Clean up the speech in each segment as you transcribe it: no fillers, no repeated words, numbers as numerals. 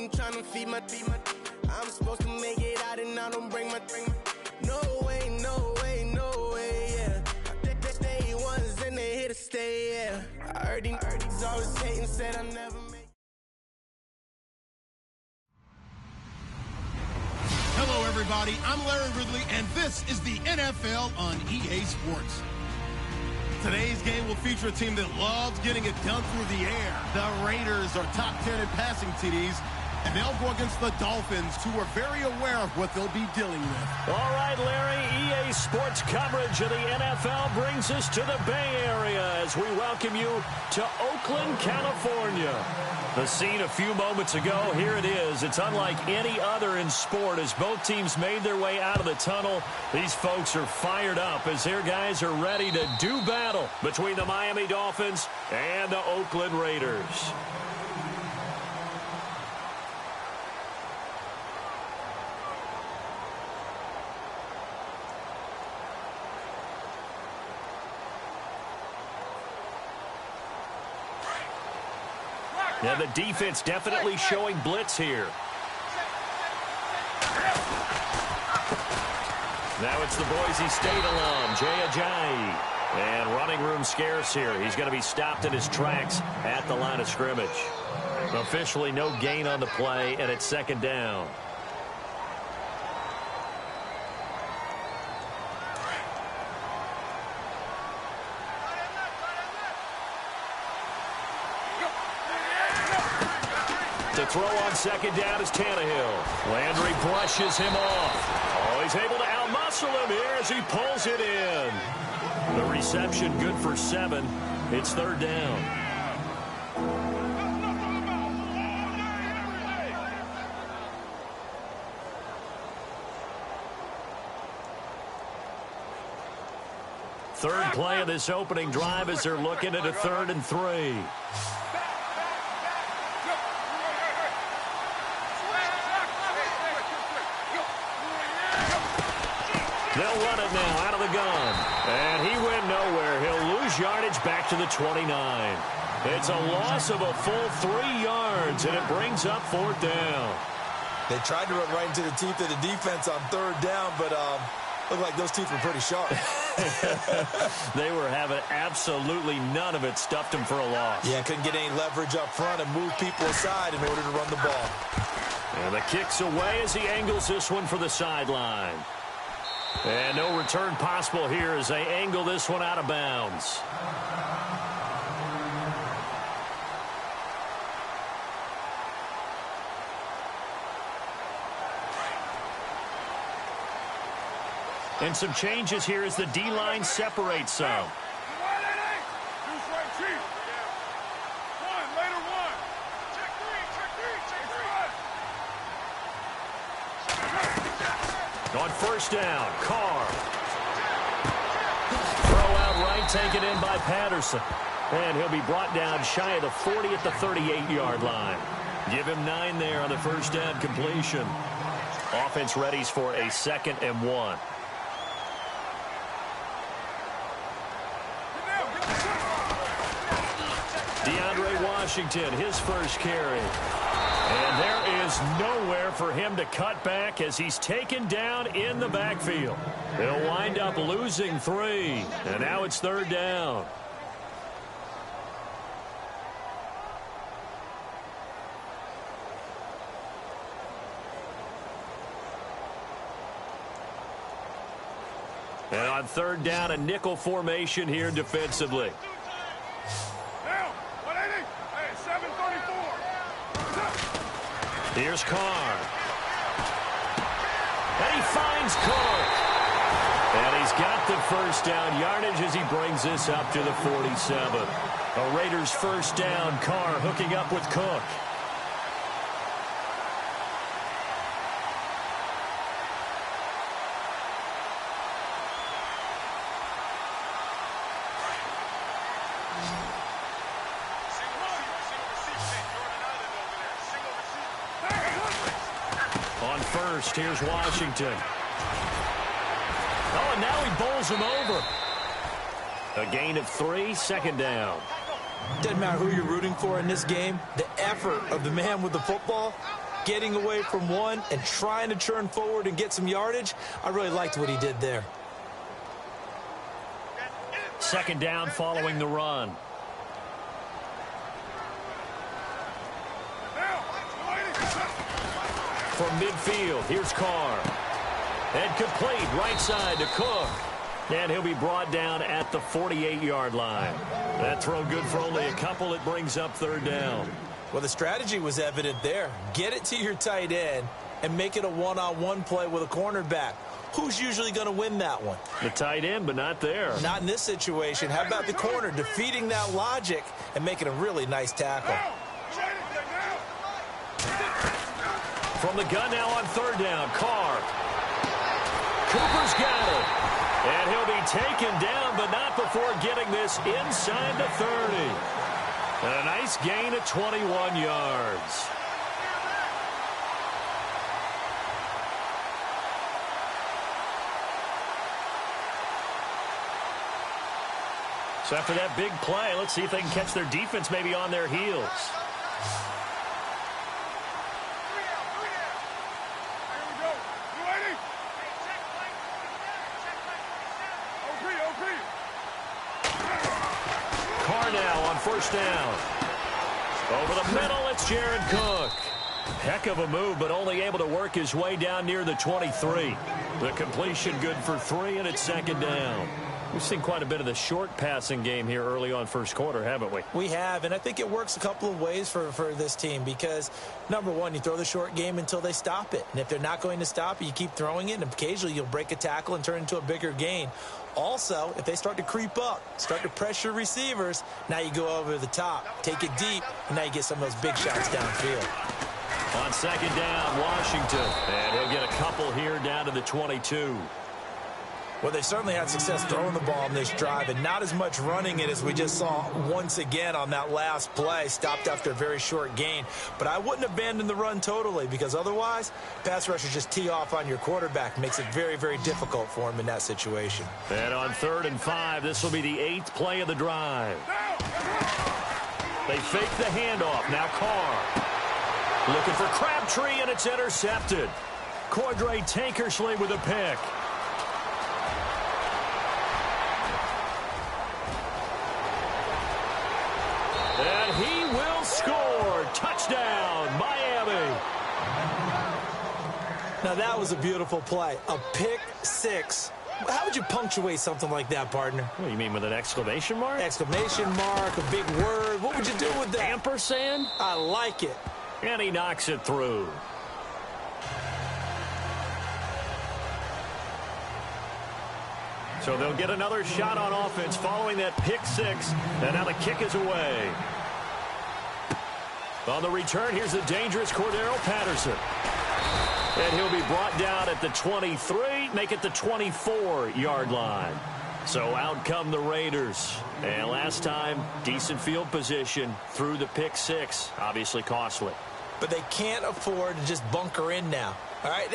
I'm trying to feed my I'm supposed to make it out and I don't bring my no way, no way, no way, yeah. They ones and they here to stay, yeah. I heard these always hating, said I never make. Hello, everybody. I'm Larry Ridley, and this is the NFL on EA Sports. Today's game will feature a team that loves getting it done through the air. The Raiders are top 10 in passing TDs, and they'll go against the Dolphins, who are very aware of what they'll be dealing with. All right, Larry, EA Sports coverage of the NFL brings us to the Bay Area as we welcome you to Oakland, California. The scene a few moments ago, here it is. It's unlike any other in sport as both teams made their way out of the tunnel. These folks are fired up as their guys are ready to do battle between the Miami Dolphins and the Oakland Raiders. Yeah, the defense definitely showing blitz here. Now it's the Boise State alum, Jay Ajayi. And running room scarce here. He's going to be stopped in his tracks at the line of scrimmage. Officially no gain on the play, and it's second down. To throw on second down is Tannehill. Landry brushes him off. Oh, he's able to outmuscle him here as he pulls it in. The reception good for 7. It's third down. Third play of this opening drive as they're looking at a 3rd and 3. They'll run it now out of the gun. And he went nowhere. He'll lose yardage back to the 29. It's a loss of a full 3 yards, and it brings up 4th down. They tried to run right into the teeth of the defense on 3rd down, but looked like those teeth were pretty sharp. They were having absolutely none of it. Stuffed them for a loss. Yeah, couldn't get any leverage up front and move people aside in order to run the ball. And the kick's away as he angles this one for the sideline. And no return possible here as they angle this one out of bounds. And some changes here as the D-line separates some. On first down, Carr. Throw out right, taken in by Patterson. And he'll be brought down shy of the 40 at the 38-yard line. Give him 9 there on the first down completion. Offense readies for a 2nd and 1. DeAndre Washington, his first carry. And there is nowhere for him to cut back as he's taken down in the backfield. They'll wind up losing 3. And now it's 3rd down. And on 3rd down, a nickel formation here defensively. Here's Carr. And he finds Cook. And he's got the first down yardage as he brings this up to the 47. A Raiders first down. Carr hooking up with Cook. First, here's Washington. Oh, and now he bowls him over. A gain of 3, 2nd down. Doesn't matter who you're rooting for in this game. The effort of the man with the football, getting away from one and trying to churn forward and get some yardage. I really liked what he did there. Second down following the run. From midfield, here's Carr. And complete right side to Cook. And he'll be brought down at the 48-yard line. That throw good for only a couple. It brings up third down. Well, the strategy was evident there. Get it to your tight end and make it a one-on-one play with a cornerback. Who's usually going to win that one? The tight end, but not there. Not in this situation. How about the corner defeating that logic and making a really nice tackle? From the gun now on third down, Carr. Cooper's got it. And he'll be taken down, but not before getting this inside the 30. And a nice gain of 21 yards. So after that big play, let's see if they can catch their defense maybe on their heels. Carr now on first down. Over the middle, it's Jared Cook. Heck of a move, but only able to work his way down near the 23. The completion good for 3, and it's second down. We've seen quite a bit of the short passing game here early on first quarter, haven't we? We have, and I think it works a couple of ways for this team because, number one, you throw the short game until they stop it. And if they're not going to stop it, you keep throwing it, and occasionally you'll break a tackle and turn it into a bigger gain. Also, if they start to creep up, start to pressure receivers, now you go over the top, take it deep, and now you get some of those big shots downfield. On second down, Washington. And he'll get a couple here down to the 22. Well, they certainly had success throwing the ball in this drive and not as much running it as we just saw once again on that last play. Stopped after a very short gain. But I wouldn't abandon the run totally because otherwise, pass rushers just tee off on your quarterback. Makes it very, very difficult for him in that situation. And on 3rd and 5, this will be the 8th play of the drive. They fake the handoff. Now Carr. Looking for Crabtree, and it's intercepted. Cordray Tankersley with a pick. And he will score. Touchdown, Miami. Now that was a beautiful play. A pick six. How would you punctuate something like that, partner? What do you mean, with an exclamation mark? Exclamation mark, a big word. What would you do with that? Ampersand? I like it. And he knocks it through. So they'll get another shot on offense following that pick six. And now the kick is away. On the return, here's the dangerous Cordero Patterson. And he'll be brought down at the 23, make it the 24-yard line. So out come the Raiders. And last time, decent field position through the pick six. Obviously costly. But they can't afford to just bunker in now. All right,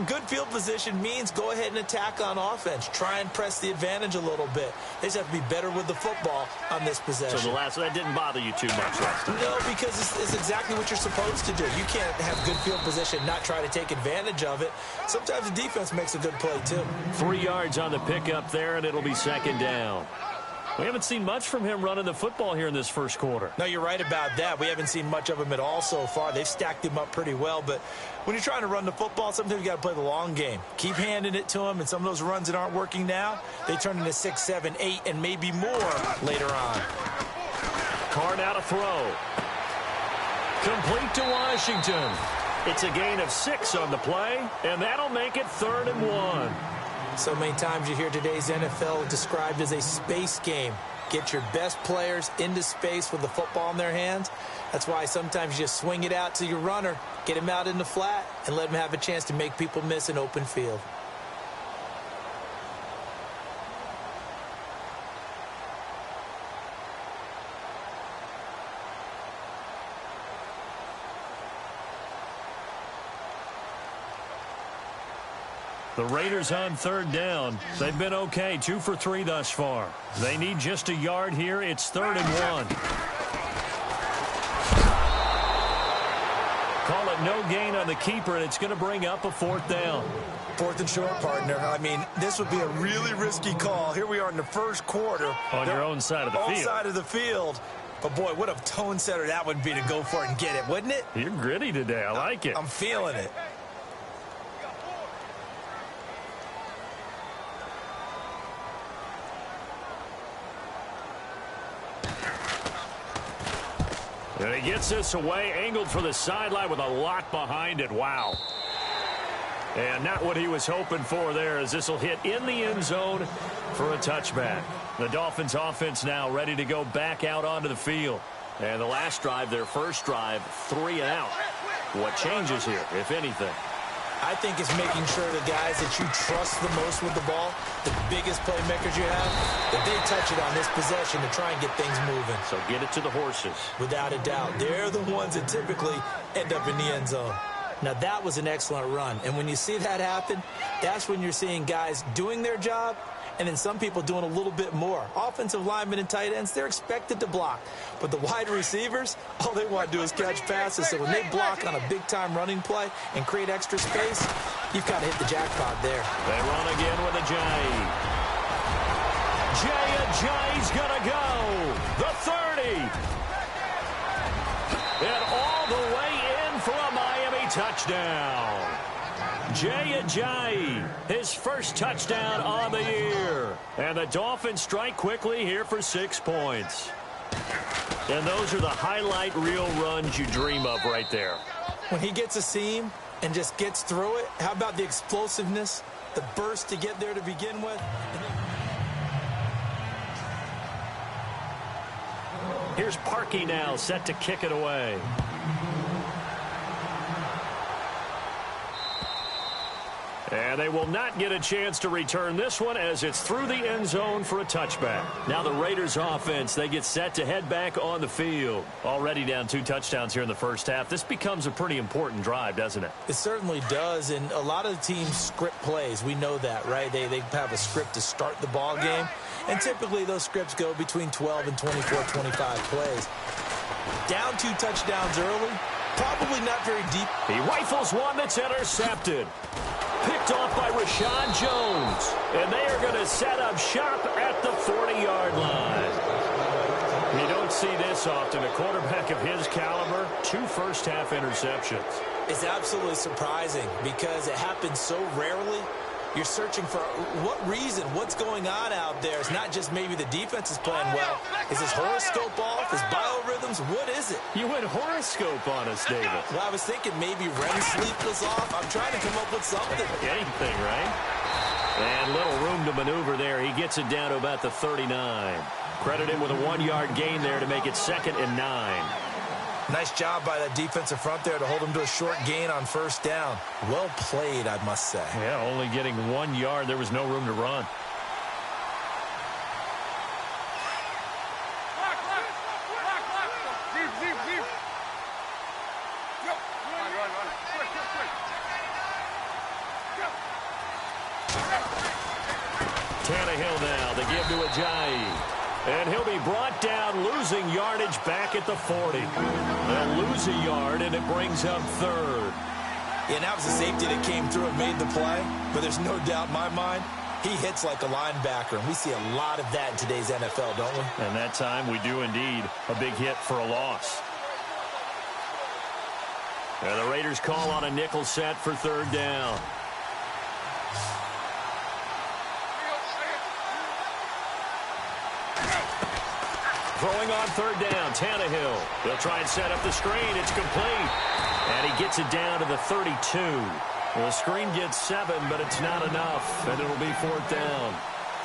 good field position means go ahead and attack on offense. Try and press the advantage a little bit. They just have to be better with the football on this possession. So that didn't bother you too much last time? No, because it's exactly what you're supposed to do. You can't have good field position, not try to take advantage of it. Sometimes the defense makes a good play, too. 3 yards on the pickup there, and it'll be second down. We haven't seen much from him running the football here in this first quarter. No, you're right about that. We haven't seen much of him at all so far. They've stacked him up pretty well, but when you're trying to run the football, sometimes you got to play the long game. Keep handing it to him, and some of those runs that aren't working now, they turn into 6, 7, 8, and maybe more later on. Carr now to throw. Complete to Washington. It's a gain of 6 on the play, and that'll make it 3rd and 1. So many times you hear today's NFL described as a space game. Get your best players into space with the football in their hands. That's why sometimes you just swing it out to your runner, get him out in the flat, and let him have a chance to make people miss an open field. The Raiders on 3rd down. They've been okay, 2 for 3 thus far. They need just a yard here. It's 3rd and 1. Call it no gain on the keeper, and it's going to bring up a 4th down. 4th and short, partner. I mean, this would be a really risky call. Here we are in the first quarter. On your own side of the field. Own side of the field. But, boy, what a tone setter that would be to go for it and get it, wouldn't it? You're gritty today. I like it. I'm feeling it. And he gets this away, angled for the sideline with a lot behind it. Wow. And not what he was hoping for there, as this will hit in the end zone for a touchback. The Dolphins offense now ready to go back out onto the field. And the last drive, their first drive, 3 and out. What changes here, if anything? I think it's making sure the guys that you trust the most with the ball, the biggest playmakers you have, that they touch it on this possession to try and get things moving. So get it to the horses. Without a doubt. They're the ones that typically end up in the end zone. Now, that was an excellent run. And when you see that happen, that's when you're seeing guys doing their job and then some people doing a little bit more. Offensive linemen and tight ends, they're expected to block. But the wide receivers, all they want to do is catch passes. So when they block on a big-time running play and create extra space, you've got to hit the jackpot there. They run again with Ajayi. Ajayi's going to go. The 30. And all the way in for a Miami touchdown. Ajayi, his first touchdown on the year. And the Dolphins strike quickly here for 6 points. And those are the highlight reel runs you dream of right there. When he gets a seam and just gets through it, how about the explosiveness, the burst to get there to begin with? Here's Parkey now, set to kick it away. And they will not get a chance to return this one as it's through the end zone for a touchback. Now the Raiders offense, they get set to head back on the field. Already down 2 touchdowns here in the first half. This becomes a pretty important drive, doesn't it? It certainly does, and a lot of teams script plays. We know that, right? They have a script to start the ball game, and typically those scripts go between 12 and 24, 25 plays. Down 2 touchdowns early, probably not very deep. He rifles one that's intercepted. Picked off by Rashad Jones. And they are going to set up shop at the 40-yard line. You don't see this often. A quarterback of his caliber, 2 first-half interceptions. It's absolutely surprising because it happens so rarely. You're searching for what reason, what's going on out there. It's not just maybe the defense is playing well. Is his horoscope off? His biorhythms? What is it? You went horoscope on us, David. Well, I was thinking maybe REM sleep was off. I'm trying to come up with something. Anything, right? And little room to maneuver there. He gets it down to about the 39. Credit him with a 1-yard gain there to make it 2nd and 9. Nice job by that defensive front there to hold him to a short gain on first down. Well played, I must say. Yeah, only getting 1 yard. There was no room to run. Tannehill now, they give to Ajayi. And he'll be brought down, losing yardage back at the 40. They'll lose a yard, and it brings up 3rd. Yeah, that was the safety that came through and made the play. But there's no doubt in my mind, he hits like a linebacker. And we see a lot of that in today's NFL, don't we? And that time we do indeed. A big hit for a loss. And the Raiders call on a nickel set for 3rd down. Throwing on 3rd down, Tannehill. They'll try and set up the screen. It's complete. And he gets it down to the 32. Well, the screen gets 7, but it's not enough, and it'll be 4th down.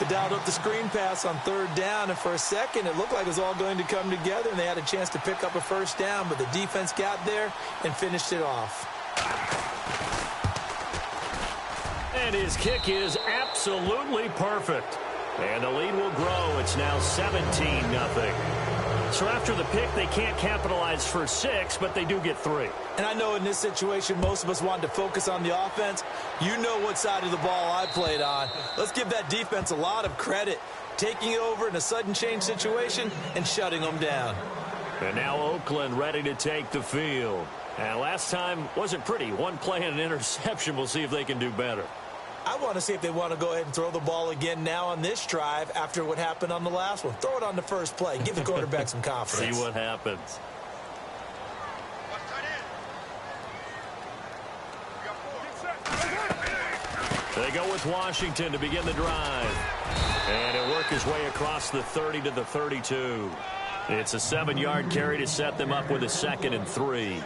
They dialed up the screen pass on 3rd down, and for a second, it looked like it was all going to come together, and they had a chance to pick up a first down, but the defense got there and finished it off. And his kick is absolutely perfect. And the lead will grow. It's now 17-0. So after the pick, they can't capitalize for 6, but they do get 3. And I know in this situation, most of us wanted to focus on the offense. You know what side of the ball I played on. Let's give that defense a lot of credit. Taking it over in a sudden change situation and shutting them down. And now Oakland ready to take the field. And last time wasn't pretty. One play and an interception. We'll see if they can do better. I want to see if they want to go ahead and throw the ball again now on this drive after what happened on the last one. Throw it on the first play. Give the quarterback some confidence. See what happens. They go with Washington to begin the drive. And it'll work his way across the 30 to the 32. It's a 7-yard carry to set them up with a 2nd and 3.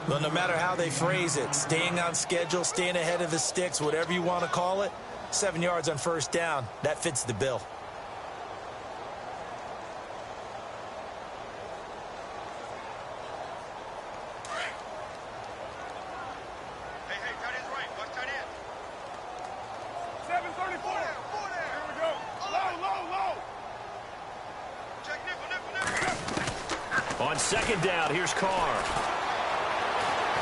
Well, no matter how they phrase it, staying on schedule, staying ahead of the sticks, whatever you want to call it, 7 yards on first down, that fits the bill. On 2nd down, here's Carr.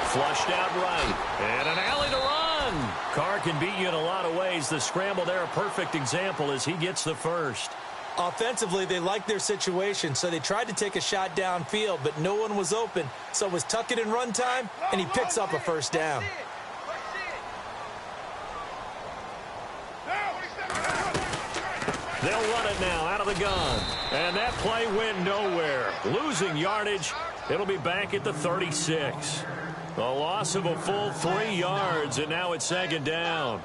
Flushed out right. And an alley to run. Carr can beat you in a lot of ways. The scramble there, a perfect example as he gets the first. Offensively, they liked their situation, so they tried to take a shot downfield, but no one was open. So it was tuck it and run time, and he picks up a first down. They'll run it now out of the gun. And that play went nowhere. Losing yardage. It'll be back at the 36. A loss of a full 3 yards, and now it's 2nd down.